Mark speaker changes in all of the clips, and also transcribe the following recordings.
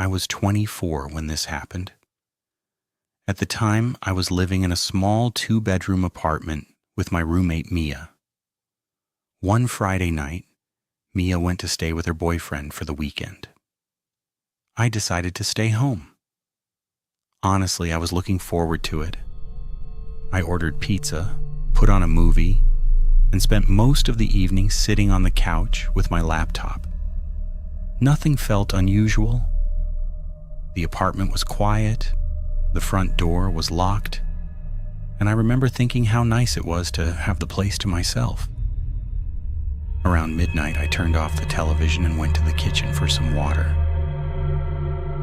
Speaker 1: I was 24 when this happened. At the time, I was living in a small 2-bedroom apartment with my roommate Mia. One Friday night, Mia went to stay with her boyfriend for the weekend. I decided to stay home. Honestly, I was looking forward to it. I ordered pizza, put on a movie, and spent most of the evening sitting on the couch with my laptop. Nothing felt unusual. The apartment was quiet, the front door was locked, and I remember thinking how nice it was to have the place to myself. Around midnight, I turned off the television and went to the kitchen for some water.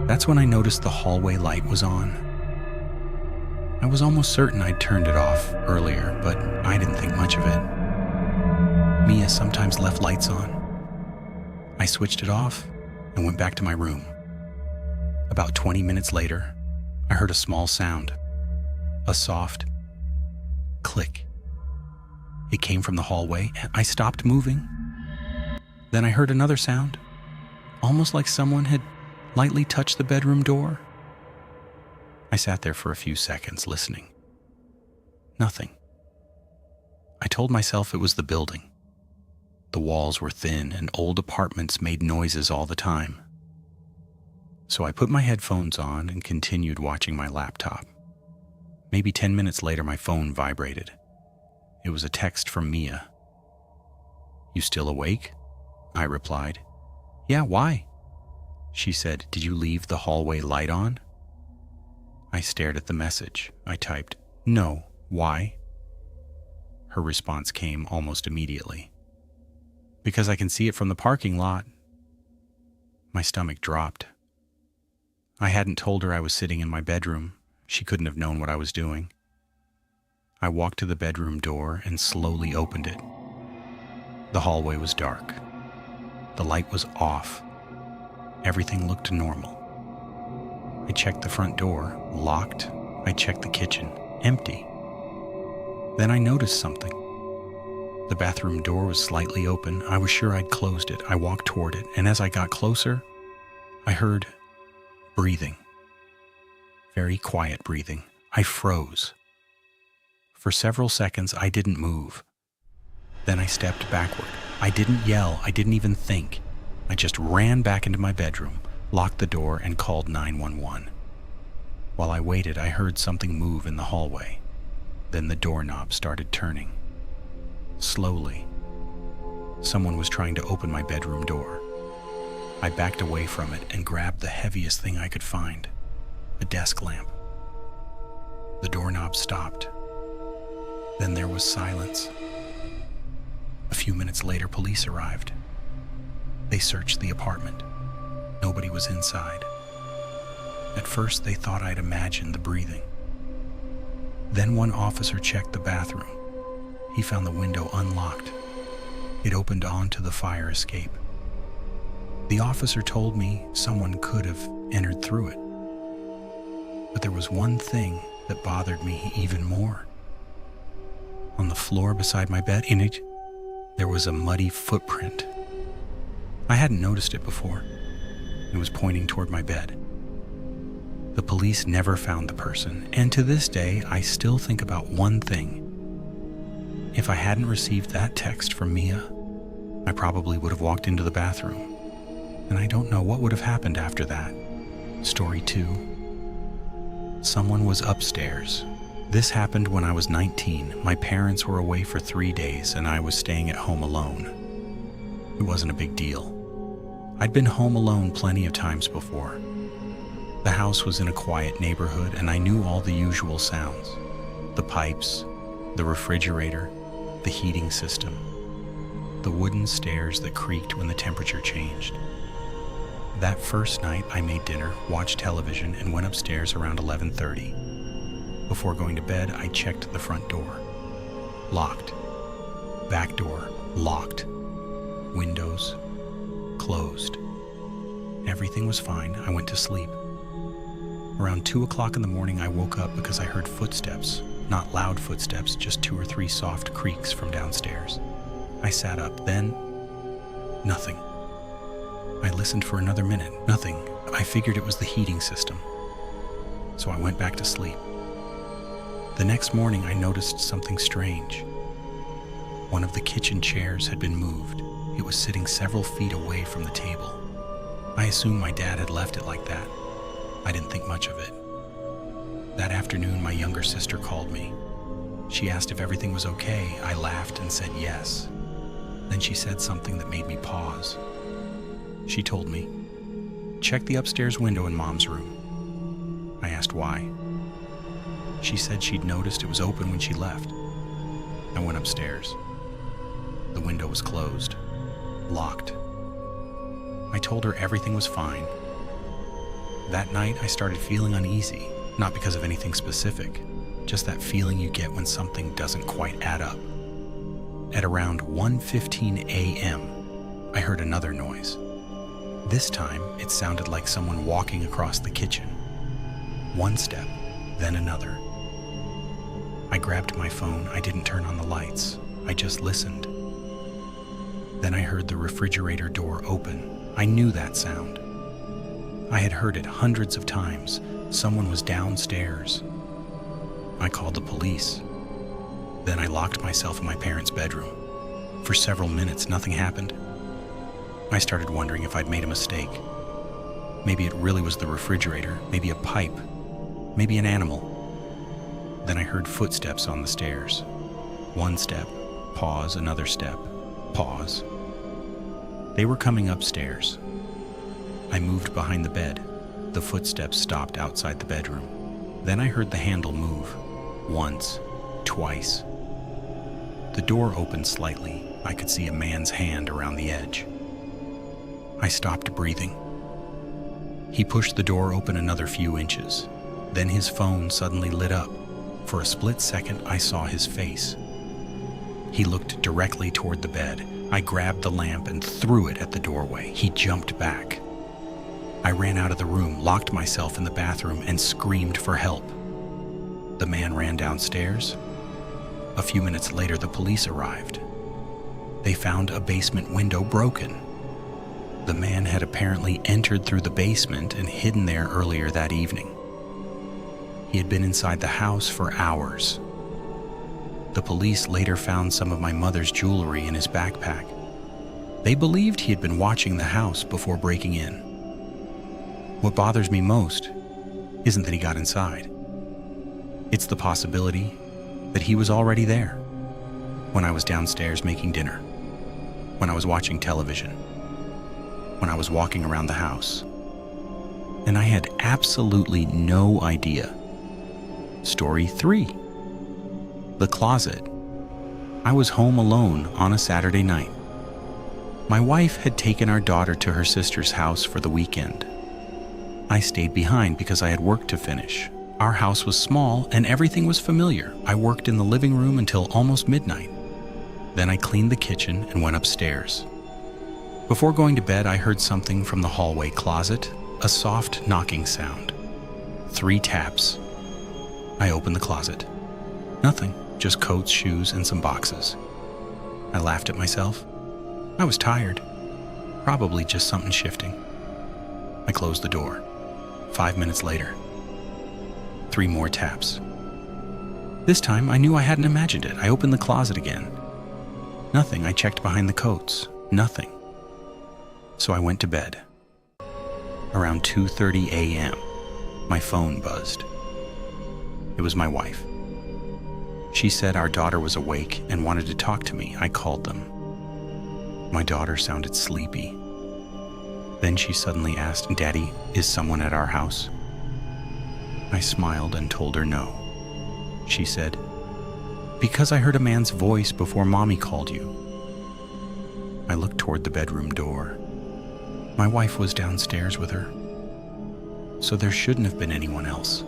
Speaker 1: That's when I noticed the hallway light was on. I was almost certain I'd turned it off earlier, but I didn't think much of it. Mia sometimes left lights on. I switched it off and went back to my room. About 20 minutes later, I heard a small sound, a soft click. It came from the hallway, and I stopped moving. Then I heard another sound, almost like someone had lightly touched the bedroom door. I sat there for a few seconds, listening. Nothing. I told myself it was the building. The walls were thin, and old apartments made noises all the time. So I put my headphones on and continued watching my laptop. Maybe 10 minutes later, my phone vibrated. It was a text from Mia. "You still awake?" I replied. "Yeah, why?" She said, "Did you leave the hallway light on?" I stared at the message. I typed, "No, why?" Her response came almost immediately. "Because I can see it from the parking lot." My stomach dropped. I hadn't told her I was sitting in my bedroom. She couldn't have known what I was doing. I walked to the bedroom door and slowly opened it. The hallway was dark. The light was off. Everything looked normal. I checked the front door, locked. I checked the kitchen, empty. Then I noticed something. The bathroom door was slightly open. I was sure I'd closed it. I walked toward it, and as I got closer, I heard breathing. Very quiet breathing. I froze. For several seconds, I didn't move. Then I stepped backward. I didn't yell. I didn't even think. I just ran back into my bedroom, locked the door, and called 911. While I waited, I heard something move in the hallway. Then the doorknob started turning. Slowly. Someone was trying to open my bedroom door. I backed away from it and grabbed the heaviest thing I could find, a desk lamp. The doorknob stopped. Then there was silence. A few minutes later, police arrived. They searched the apartment. Nobody was inside. At first, they thought I'd imagined the breathing. Then one officer checked the bathroom. He found the window unlocked. It opened onto the fire escape. The officer told me someone could have entered through it. But there was one thing that bothered me even more. On the floor beside my bed, in it, there was a muddy footprint. I hadn't noticed it before. It was pointing toward my bed. The police never found the person, and to this day, I still think about one thing. If I hadn't received that text from Mia, I probably would have walked into the bathroom. And I don't know what would have happened after that. Story 2. Someone was upstairs. This happened when I was 19. My parents were away for 3 days, and I was staying at home alone. It wasn't a big deal. I'd been home alone plenty of times before. The house was in a quiet neighborhood, and I knew all the usual sounds. The pipes, the refrigerator, the heating system, the wooden stairs that creaked when the temperature changed. That first night, I made dinner, watched television, and went upstairs around 11:30. Before going to bed, I checked the front door. Locked. Back door, locked. Windows, closed. Everything was fine. I went to sleep. Around 2 o'clock in the morning, I woke up because I heard footsteps. Not loud footsteps, just 2 or 3 soft creaks from downstairs. I sat up, then nothing. I listened for another minute, nothing. I figured it was the heating system, so I went back to sleep. The next morning, I noticed something strange. One of the kitchen chairs had been moved. It was sitting several feet away from the table. I assumed my dad had left it like that. I didn't think much of it. That afternoon, my younger sister called me. She asked if everything was okay. I laughed and said yes. Then she said something that made me pause. She told me, "Check the upstairs window in Mom's room." I asked why. She said she'd noticed it was open when she left. I went upstairs. The window was closed, locked. I told her everything was fine. That night, I started feeling uneasy, not because of anything specific, just that feeling you get when something doesn't quite add up. At around 1:15 a.m., I heard another noise. This time, it sounded like someone walking across the kitchen. One step, then another. I grabbed my phone. I didn't turn on the lights. I just listened. Then I heard the refrigerator door open. I knew that sound. I had heard it hundreds of times. Someone was downstairs. I called the police. Then I locked myself in my parents' bedroom. For several minutes, nothing happened. I started wondering if I'd made a mistake. Maybe it really was the refrigerator, maybe a pipe, maybe an animal. Then I heard footsteps on the stairs. One step, pause, another step, pause. They were coming upstairs. I moved behind the bed. The footsteps stopped outside the bedroom. Then I heard the handle move. Once, twice. The door opened slightly. I could see a man's hand around the edge. I stopped breathing. He pushed the door open another few inches. Then his phone suddenly lit up. For a split second, I saw his face. He looked directly toward the bed. I grabbed the lamp and threw it at the doorway. He jumped back. I ran out of the room, locked myself in the bathroom, and screamed for help. The man ran downstairs. A few minutes later, the police arrived. They found a basement window broken. The man had apparently entered through the basement and hidden there earlier that evening. He had been inside the house for hours. The police later found some of my mother's jewelry in his backpack. They believed he had been watching the house before breaking in. What bothers me most isn't that he got inside. It's the possibility that he was already there when I was downstairs making dinner, when I was watching television, when I was walking around the house, and I had absolutely no idea. Story 3. The closet. I was home alone on a Saturday night. My wife had taken our daughter to her sister's house for the weekend. I stayed behind because I had work to finish. Our house was small and everything was familiar. I worked in the living room until almost midnight. Then I cleaned the kitchen and went upstairs. Before going to bed, I heard something from the hallway closet, a soft knocking sound. 3 taps. I opened the closet. Nothing, just coats, shoes, and some boxes. I laughed at myself. I was tired. Probably just something shifting. I closed the door. 5 minutes later, 3 more taps. This time, I knew I hadn't imagined it. I opened the closet again. Nothing. I checked behind the coats. Nothing. So I went to bed. Around 2:30 a.m., my phone buzzed. It was my wife. She said our daughter was awake and wanted to talk to me. I called them. My daughter sounded sleepy. Then she suddenly asked, "Daddy, is someone at our house?" I smiled and told her no. She said, "Because I heard a man's voice before Mommy called you." I looked toward the bedroom door. My wife was downstairs with her, so there shouldn't have been anyone else.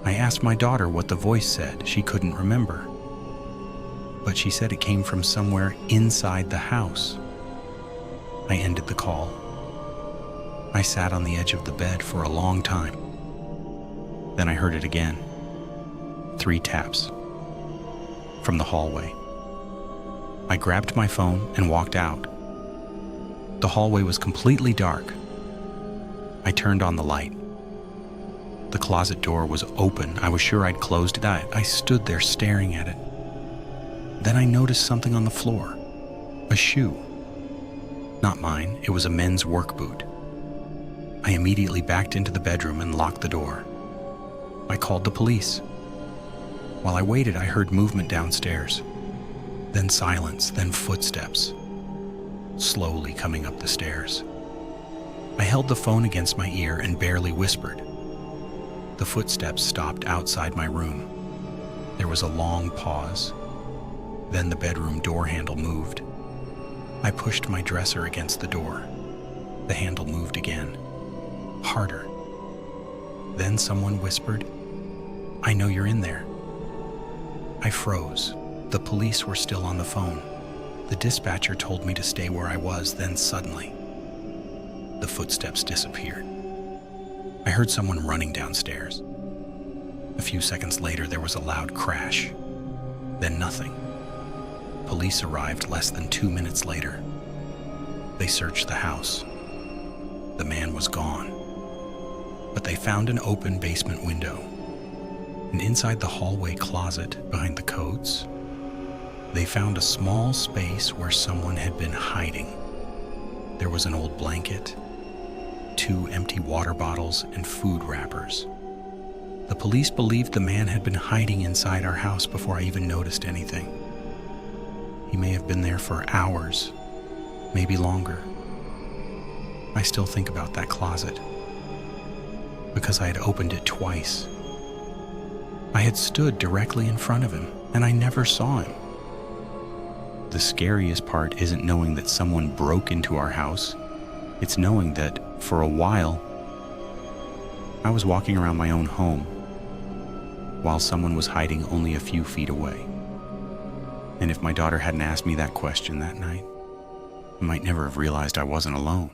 Speaker 1: I asked my daughter what the voice said. She couldn't remember, but she said it came from somewhere inside the house. I ended the call. I sat on the edge of the bed for a long time. Then I heard it again. 3 taps from the hallway. I grabbed my phone and walked out. The hallway was completely dark. I turned on the light. The closet door was open. I was sure I'd closed it. I stood there staring at it. Then I noticed something on the floor. A shoe. Not mine, it was a men's work boot. I immediately backed into the bedroom and locked the door. I called the police. While I waited, I heard movement downstairs. Then silence, then footsteps, slowly coming up the stairs. I held the phone against my ear and barely whispered. The footsteps stopped outside my room. There was a long pause. Then the bedroom door handle moved. I pushed my dresser against the door. The handle moved again, harder. Then someone whispered, "I know you're in there." I froze. The police were still on the phone. The dispatcher told me to stay where I was. Then suddenly, the footsteps disappeared. I heard someone running downstairs. A few seconds later, there was a loud crash. Then nothing. Police arrived less than 2 minutes later. They searched the house. The man was gone. But they found an open basement window. And inside the hallway closet, behind the coats, they found a small space where someone had been hiding. There was an old blanket, 2 empty water bottles, and food wrappers. The police believed the man had been hiding inside our house before I even noticed anything. He may have been there for hours, maybe longer. I still think about that closet, because I had opened it twice. I had stood directly in front of him, and I never saw him. The scariest part isn't knowing that someone broke into our house. It's knowing that, for a while, I was walking around my own home while someone was hiding only a few feet away. And if my daughter hadn't asked me that question that night, I might never have realized I wasn't alone.